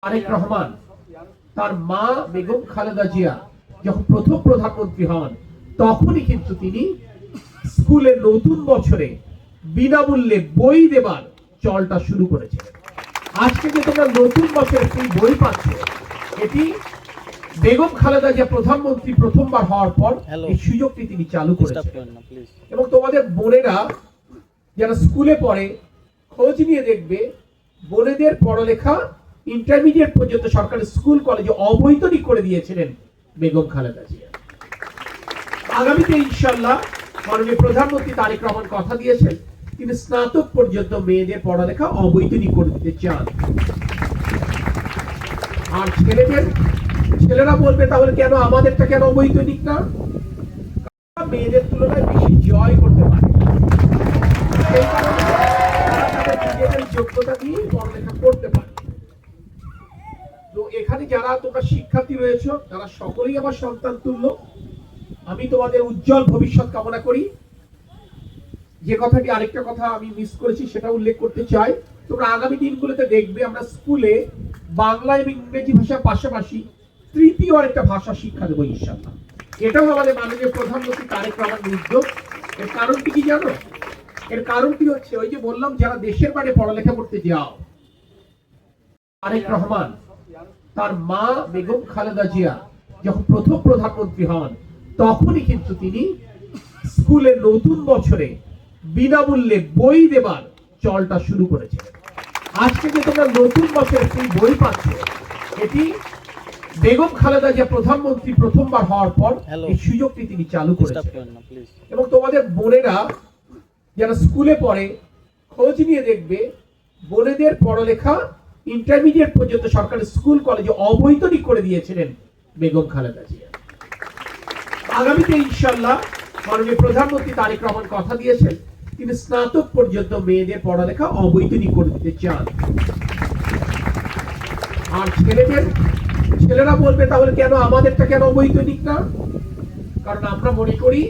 তারেক রহমান তার মা বেগম খালেদা জিয়া যখন প্রথম প্রধানমন্ত্রী হন তখনই কিন্তু তিনি স্কুলে নতুন বছরে বিনামূল্যে বই দেবার চলটা শুরু করেছিলেন। আজকে যে তোমরা নতুন বছরে সেই বই পাচ্ছ, এটি বেগম খালেদা জিয়া প্রধানমন্ত্রী প্রথমবার হওয়ার পর এই সুযোগটি তিনি চালু করেছেন। এবং তোমাদের বোনেরা যারা স্কুলে পড়ে খোঁজ নিয়ে দেখবে, বোনেদের পড়ালেখা ইন্টারমিডিয়েট পর্যন্ত সরকারি স্কুল কলেজে অবৈতনিক করে দিয়েছিলেন বেগম খালেদা জিয়া। আগামীতে ইনশাআল্লাহ মাননীয় প্রধানমন্ত্রী তারেক রহমান কথা দিয়েছেন তিনি স্নাতক পর্যন্ত মেয়েদের পড়ালেখা অবৈতনিক করে দিতে চান। আর ছেলেরা বলবে তাহলে কেন আমাদেরটা কেন অবৈতনিক না? মেয়েদের তুলনায় বেশি জয় করতে পারে, সেই কারণে তারা নিজেদের যোগ্যতা দিয়ে পড়ালেখা করতে পারে। তো এখানে যারা তোমরা শিক্ষার্থী রয়েছে তারা সকলেই আমার সন্তান তুল্য। আমি তোমাদের উজ্জ্বল ভবিষ্যৎ কামনা করি। যে কথাটি আরেকটা কথা আমি মিস করেছি সেটা উল্লেখ করতে চাই, তোমরা আগামী দিনগুলোতে দেখবে আমরা স্কুলে বাংলা এবং ইংরেজি ভাষার পাশাপাশি তৃতীয় আরেকটা ভাষা শিক্ষা দেবো ইনশাআল্লাহ। এটাও আমাদের মাননীয় প্রধানমন্ত্রী তারেক রহমানের উদ্যোগ। এর কারণটি কি জানো? এর কারণটি হচ্ছে ওই যে বললাম যারা দেশের বাইরে পড়ালেখা করতে যাও, তারেক রহমান তার মা বেগম খালেদা জিয়া যখন প্রথম প্রধানমন্ত্রী হন তখনই কিন্তু তিনি স্কুলে নতুন বছরে বিনামূল্যে বই দেবার চলটা শুরু করেছিলেন। আজকে যে তোমরা নতুন বছরে সেই বই পাচ্ছ, এটি বেগম খালেদা জিয়া প্রধানমন্ত্রী প্রথমবার হওয়ার পর এই সুযোগটি তিনি চালু করেছেন। এবং তোমাদের বোনেরা যারা স্কুলে পড়ে খোঁজ নিয়ে দেখবে, বোনেদের পড়ালেখা ইন্টারমিডিয়েট পর্যন্ত সরকারি স্কুল কলেজে অবৈতনিক করে দিয়েছিলেন বেগম খালেদা জিয়া। আগামীতে ইনশাআল্লাহ মাননীয় প্রধানমন্ত্রী তারেক রহমান কথা দিয়েছেন তিনি স্নাতক পর্যন্ত মেয়েদের পড়ালেখা অবৈতনিক করে দিতে চান। আর ছেলেরা বলবে তাহলে কেন আমাদেরটা কেন অবৈতনিক না? কারণ আমরা মনে করি